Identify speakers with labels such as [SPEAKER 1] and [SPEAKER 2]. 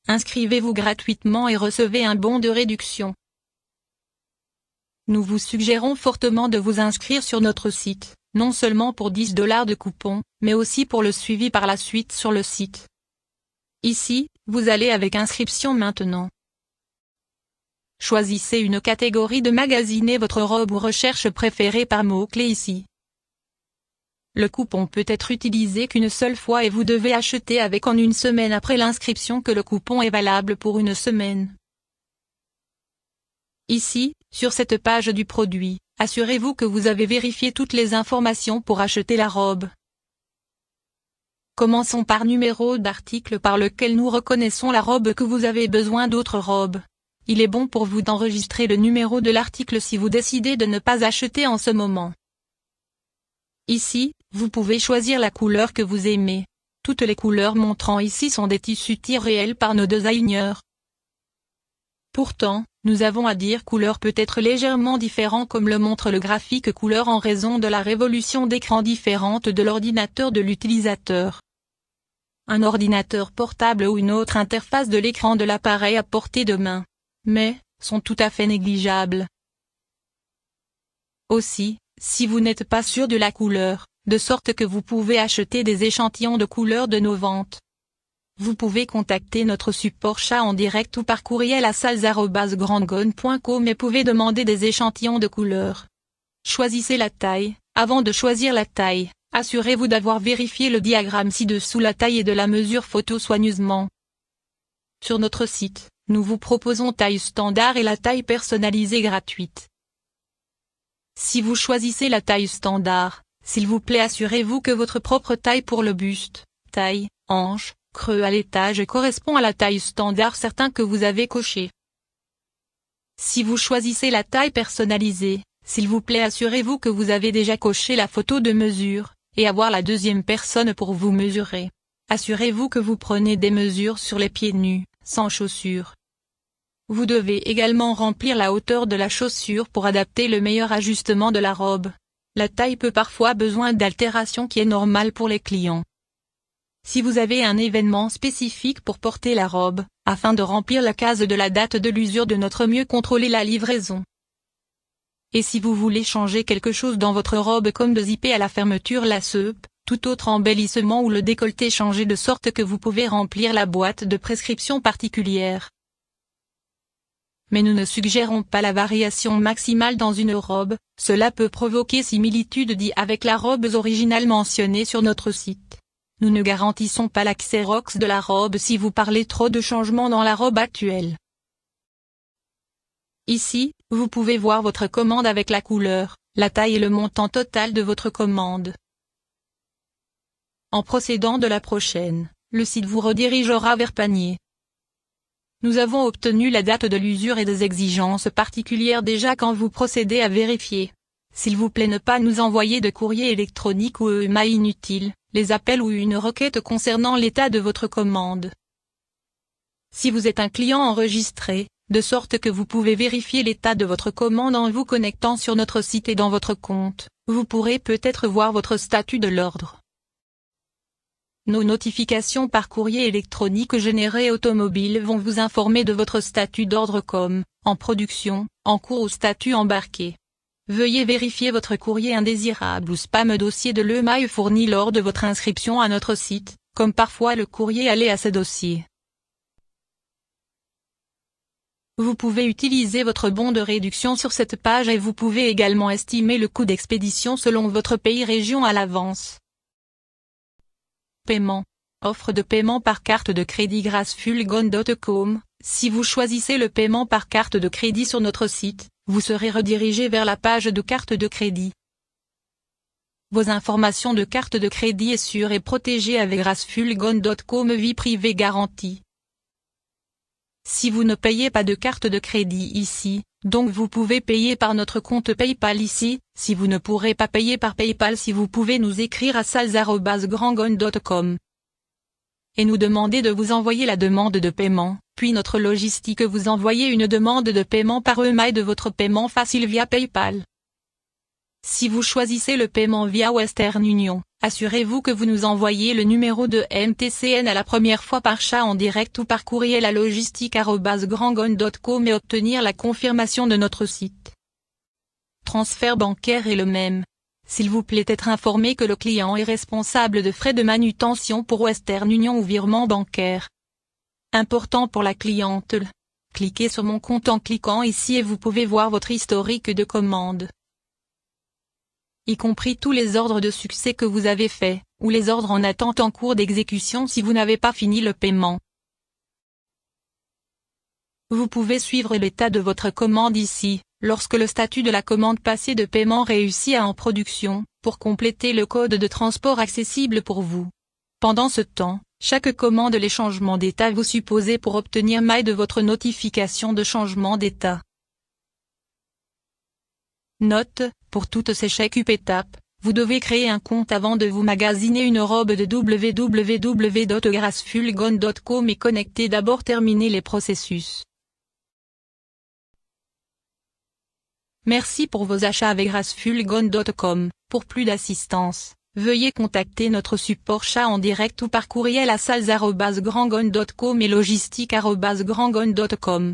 [SPEAKER 1] inscrivez-vous gratuitement et recevez un bon de réduction. Nous vous suggérons fortement de vous inscrire sur notre site, non seulement pour 10 $ de coupons, mais aussi pour le suivi par la suite sur le site. Ici, vous allez avec inscription maintenant. Choisissez une catégorie de magasiner votre robe ou recherche préférée par mot-clé ici. Le coupon peut être utilisé qu'une seule fois et vous devez acheter avec en une semaine après l'inscription que le coupon est valable pour une semaine. Ici, sur cette page du produit, assurez-vous que vous avez vérifié toutes les informations pour acheter la robe. Commençons par numéro d'article par lequel nous reconnaissons la robe que vous avez besoin d'autres robes. Il est bon pour vous d'enregistrer le numéro de l'article si vous décidez de ne pas acheter en ce moment. Ici, vous pouvez choisir la couleur que vous aimez. Toutes les couleurs montrant ici sont des tissus tir réels par nos designers. Pourtant, nous avons à dire couleur peut être légèrement différent comme le montre le graphique couleur en raison de la révolution d'écran différente de l'ordinateur de l'utilisateur. Un ordinateur portable ou une autre interface de l'écran de l'appareil à portée de main, mais, sont tout à fait négligeables. Aussi, si vous n'êtes pas sûr de la couleur, de sorte que vous pouvez acheter des échantillons de couleurs de nos ventes. Vous pouvez contacter notre support chat en direct ou par courriel à sales@grandgonne.com et pouvez demander des échantillons de couleurs. Choisissez la taille. Avant de choisir la taille, assurez-vous d'avoir vérifié le diagramme ci-dessous la taille et de la mesure photo soigneusement. Sur notre site, nous vous proposons taille standard et la taille personnalisée gratuite. Si vous choisissez la taille standard, s'il vous plaît assurez-vous que votre propre taille pour le buste, taille, hanche, creux à l'étage correspond à la taille standard certain que vous avez coché. Si vous choisissez la taille personnalisée, s'il vous plaît assurez-vous que vous avez déjà coché la photo de mesure, et avoir la deuxième personne pour vous mesurer. Assurez-vous que vous prenez des mesures sur les pieds nus, sans chaussures. Vous devez également remplir la hauteur de la chaussure pour adapter le meilleur ajustement de la robe. La taille peut parfois besoin d'altération qui est normale pour les clients. Si vous avez un événement spécifique pour porter la robe, afin de remplir la case de la date de l'usure de notre mieux contrôler la livraison. Et si vous voulez changer quelque chose dans votre robe comme de zipper à la fermeture la seupe, tout autre embellissement ou le décolleté changer de sorte que vous pouvez remplir la boîte de prescription particulière. Mais nous ne suggérons pas la variation maximale dans une robe, cela peut provoquer similitude avec la robe originale mentionnée sur notre site. Nous ne garantissons pas la xérox de la robe si vous parlez trop de changements dans la robe actuelle. Ici, vous pouvez voir votre commande avec la couleur, la taille et le montant total de votre commande. En procédant de la prochaine, le site vous redirigera vers panier. Nous avons obtenu la date de l'usure et des exigences particulières déjà quand vous procédez à vérifier. S'il vous plaît ne pas nous envoyer de courrier électronique ou email inutile, les appels ou une requête concernant l'état de votre commande. Si vous êtes un client enregistré, de sorte que vous pouvez vérifier l'état de votre commande en vous connectant sur notre site et dans votre compte, vous pourrez peut-être voir votre statut de l'ordre. Nos notifications par courrier électronique généré automobile vont vous informer de votre statut d'ordre comme, en production, en cours ou statut embarqué. Veuillez vérifier votre courrier indésirable ou spam dossier de l'email fourni lors de votre inscription à notre site, comme parfois le courrier allé à ces dossiers. Vous pouvez utiliser votre bon de réduction sur cette page et vous pouvez également estimer le coût d'expédition selon votre pays-région à l'avance. Paiement. Offre de paiement par carte de crédit gracefulgone.com. Si vous choisissez le paiement par carte de crédit sur notre site, vous serez redirigé vers la page de carte de crédit. Vos informations de carte de crédit est sûre et protégée avec gracefulgone.com vie privée garantie. Si vous ne payez pas de carte de crédit ici, donc vous pouvez payer par notre compte PayPal ici, si vous ne pourrez pas payer par PayPal si vous pouvez nous écrire à sales@grandgonne.com. Et nous demander de vous envoyer la demande de paiement, puis notre logistique vous envoyer une demande de paiement par email de votre paiement facile via PayPal. Si vous choisissez le paiement via Western Union, assurez-vous que vous nous envoyez le numéro de MTCN à la première fois par chat en direct ou par courriel à logistique@grandgogne.com et obtenir la confirmation de notre site. Transfert bancaire est le même. S'il vous plaît être informé que le client est responsable de frais de manutention pour Western Union ou virement bancaire. Important pour la clientèle. Cliquez sur mon compte en cliquant ici et vous pouvez voir votre historique de commande, y compris tous les ordres de succès que vous avez faits, ou les ordres en attente en cours d'exécution si vous n'avez pas fini le paiement. Vous pouvez suivre l'état de votre commande ici, lorsque le statut de la commande passée de paiement réussit à en production, pour compléter le code de transport accessible pour vous. Pendant ce temps, chaque commande les changements d'état vous supposez pour obtenir mail de votre notification de changement d'état. Note, pour toutes ces check-up étapes, vous devez créer un compte avant de vous magasiner une robe de www.gracefulgone.com et connecter d'abord terminer les processus. Merci pour vos achats avec gracefulgone.com. Pour plus d'assistance, veuillez contacter notre support chat en direct ou par courriel à sales@grandgogne.com et logistique@grandgogne.com.